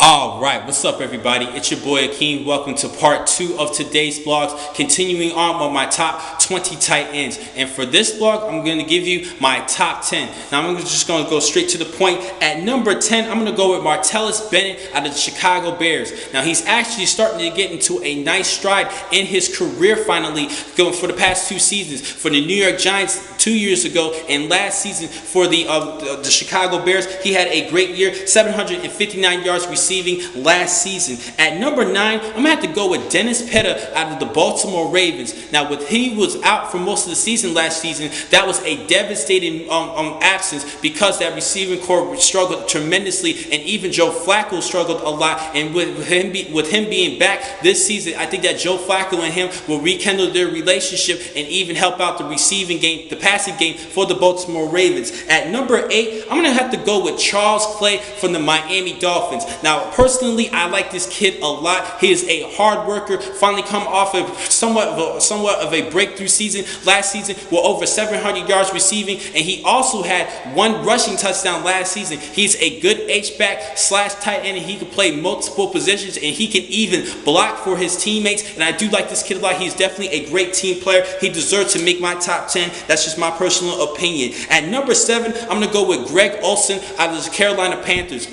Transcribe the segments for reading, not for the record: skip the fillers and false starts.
All right, what's up, everybody? It's your boy Akeem. Welcome to part 2 of today's vlogs. Continuing on with my top 20 tight ends. And for this vlog, I'm going to give you my top 10. Now, I'm just going to go straight to the point. At number 10, I'm going to go with Martellus Bennett out of the Chicago Bears. Now, he's actually starting to get into a nice stride in his career finally, going for the past 2 seasons. For the New York Giants 2 years ago, and last season for the Chicago Bears, he had a great year, 759 yards receiving last season. At number 9, I'm going to have to go with Dennis Pitta out of the Baltimore Ravens. Now, with he was out for most of the season last season, that was a devastating absence because that receiving core struggled tremendously, and even Joe Flacco struggled a lot. And with him being back this season, I think that Joe Flacco and him will rekindle their relationship and even help out the receiving game, the passing game for the Baltimore Ravens. At number 8, I'm going to have to go with Charles Clay from the Miami Dolphins. Now, personally, I like this kid a lot. He is a hard worker, finally come off of somewhat of a breakthrough season last season with over 700 yards receiving, and he also had 1 rushing touchdown last season. He's a good H-back / tight end, and he can play multiple positions, and he can even block for his teammates, and I do like this kid a lot. He's definitely a great team player. He deserves to make my top 10. That's just my personal opinion. At number 7, I'm going to go with Greg Olsen out of the Carolina Panthers.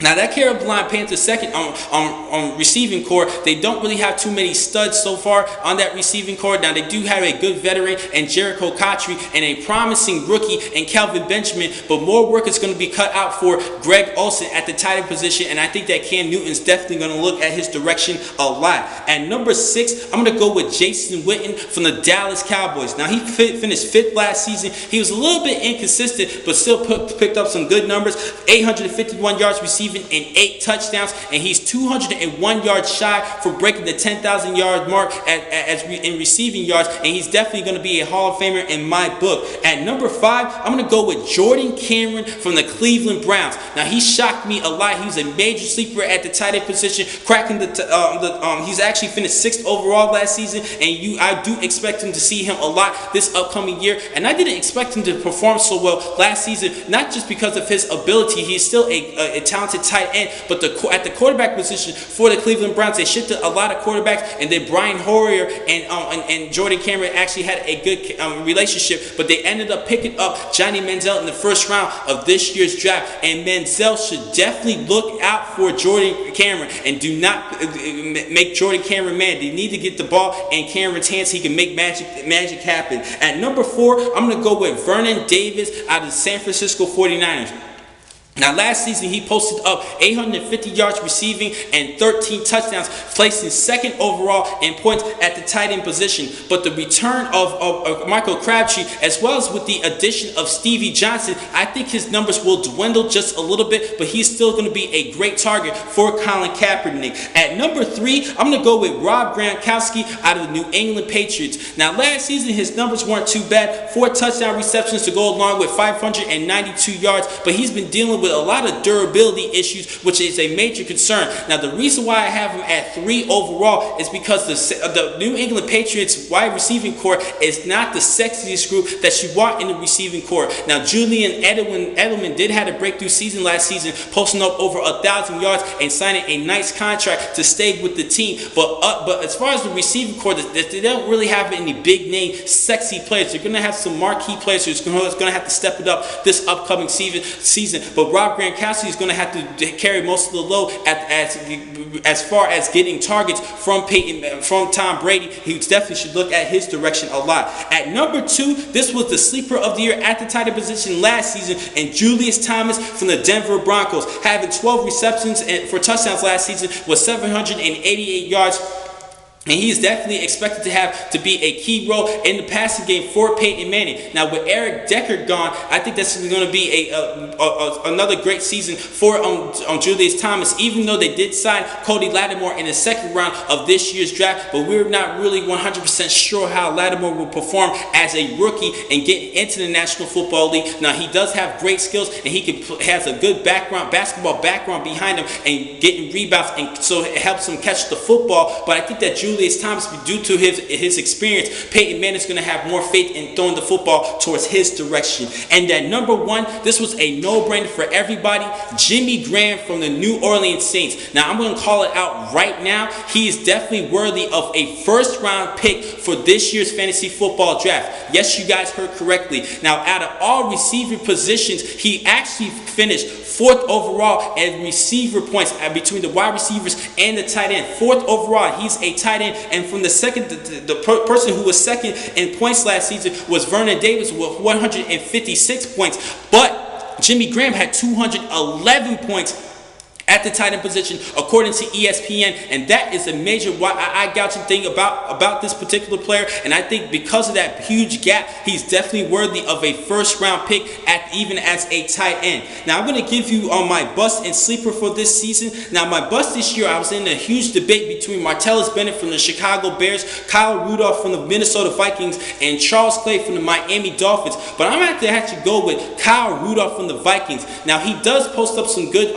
Now, that Carolina Panthers second receiving core, they don't really have too many studs so far on that receiving core. Now, they do have a good veteran and Jericho Cotchery and a promising rookie and Kelvin Benjamin, but more work is going to be cut out for Greg Olsen at the tight end position, and I think that Cam Newton's definitely going to look at his direction a lot. At number 6, I'm going to go with Jason Witten from the Dallas Cowboys. Now, he finished 5th last season. He was a little bit inconsistent, but still picked up some good numbers, 851 yards receiving and 8 touchdowns, and he's 201 yards shy for breaking the 10,000 yard mark in receiving yards, and he's definitely going to be a Hall of Famer in my book. At number 5, I'm going to go with Jordan Cameron from the Cleveland Browns. Now, he shocked me a lot. He was a major sleeper at the tight end position, cracking he's actually finished 6th overall last season, and I do expect him to see him a lot this upcoming year, and I didn't expect him to perform so well last season, not just because of his ability. He's still a talented tight end, but at the quarterback position for the Cleveland Browns, they shifted a lot of quarterbacks, and then Brian Hoyer and Jordan Cameron actually had a good relationship, but they ended up picking up Johnny Manziel in the 1st round of this year's draft, and Manziel should definitely look out for Jordan Cameron and do not make Jordan Cameron mad. They need to get the ball in Cameron's hands so he can make magic happen. At number 4, I'm going to go with Vernon Davis out of the San Francisco 49ers. Now, last season, he posted up 850 yards receiving and 13 touchdowns, placing 2nd overall in points at the tight end position. But the return of Michael Crabtree, as well as with the addition of Stevie Johnson, I think his numbers will dwindle just a little bit, but he's still going to be a great target for Colin Kaepernick. At number 3, I'm going to go with Rob Gronkowski out of the New England Patriots. Now, last season, his numbers weren't too bad. 4 touchdown receptions to go along with 592 yards, but he's been dealing with a lot of durability issues, which is a major concern. Now, the reason why I have him at 3 overall is because the New England Patriots wide receiving core is not the sexiest group that you want in the receiving core. Now, Julian Edelman did have a breakthrough season last season, posting up over 1,000 yards and signing a nice contract to stay with the team. But as far as the receiving core, they don't really have any big name, sexy players. They're going to have some marquee players who's going to have to step it up this upcoming season. But Rob Gronkowski is going to have to carry most of the load as far as getting targets from Tom Brady. He definitely should look at his direction a lot. At number 2, this was the sleeper of the year at the tight end position last season, and Julius Thomas from the Denver Broncos, having 12 receptions for touchdowns last season with 788 yards. And he is definitely expected to be a key role in the passing game for Peyton Manning. Now, with Eric Decker gone, I think this is going to be another great season for Julius Thomas. Even though they did sign Cody Lattimore in the 2nd second round of this year's draft, but we're not really 100% sure how Lattimore will perform as a rookie and get into the National Football League. Now, he does have great skills, and he has a good basketball background behind him, and getting rebounds, and so it helps him catch the football. But I think that Julius Thomas, due to his experience, Peyton Manning is going to have more faith in throwing the football towards his direction. And that number one, this was a no-brainer for everybody, Jimmy Graham from the New Orleans Saints. Now, I'm going to call it out right now. He is definitely worthy of a first-round pick for this year's fantasy football draft. Yes, you guys heard correctly. Now, out of all receiver positions, he actually finished 4th overall in receiver points between the wide receivers and the tight end. 4th overall, he's a tight end. And from the second, the person who was second in points last season was Vernon Davis with 156 points. But Jimmy Graham had 211 points at the tight end position, according to ESPN, and that is a major eye-gouging thing about this particular player. And I think because of that huge gap, he's definitely worthy of a first-round pick even as a tight end. Now, I'm going to give you my bust and sleeper for this season. Now, my bust this year, I was in a huge debate between Martellus Bennett from the Chicago Bears, Kyle Rudolph from the Minnesota Vikings, and Charles Clay from the Miami Dolphins. But I'm going to actually go with Kyle Rudolph from the Vikings. Now, he does post up some good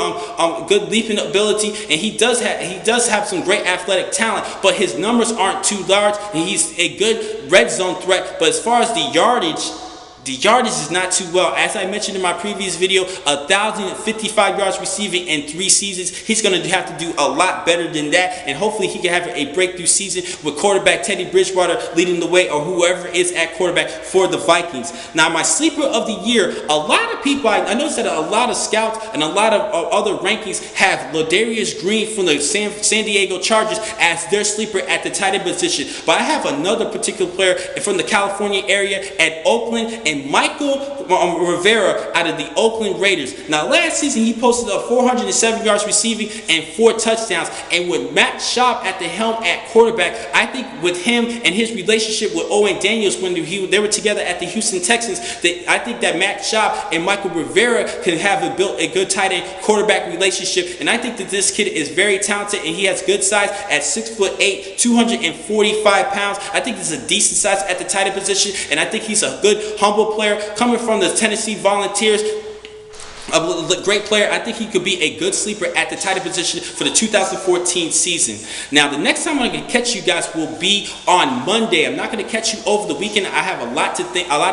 leaping ability, and he does have some great athletic talent, but his numbers aren't too large, and he's a good red zone threat. But as far as the yardage is not too well. As I mentioned in my previous video, 1,055 yards receiving in 3 seasons. He's going to have to do a lot better than that, and hopefully he can have a breakthrough season with quarterback Teddy Bridgewater leading the way, or whoever is at quarterback for the Vikings. Now, my sleeper of the year, a lot of people, I noticed that a lot of scouts and a lot of other rankings have Ladarius Green from the San Diego Chargers as their sleeper at the tight end position. But I have another particular player from the California area at Oakland, and Michael Rivera out of the Oakland Raiders. Now, last season he posted up 407 yards receiving and 4 touchdowns. And with Matt Schaub at the helm at quarterback, I think with him and his relationship with Owen Daniels when they were together at the Houston Texans, I think that Matt Schaub and Michael Rivera can have built a good tight end quarterback relationship. And I think that this kid is very talented, and he has good size at 6'8", 245 pounds. I think this is a decent size at the tight end position, and I think he's a good, humble player coming from the Tennessee Volunteers. A great player. I think he could be a good sleeper at the tight end position for the 2014 season. Now, the next time I'm going to catch you guys will be on Monday. I'm not going to catch you over the weekend. I have a lot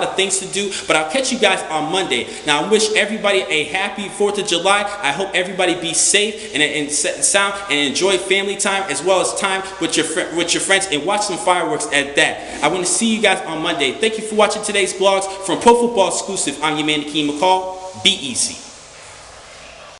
of things to do, but I'll catch you guys on Monday. Now, I wish everybody a happy 4th of July. I hope everybody be safe and sound and enjoy family time as well as time with your friends, and watch some fireworks at that. I want to see you guys on Monday. Thank you for watching today's vlogs from Pro Football Exclusive. I'm your man, Akeem McCall. Be easy.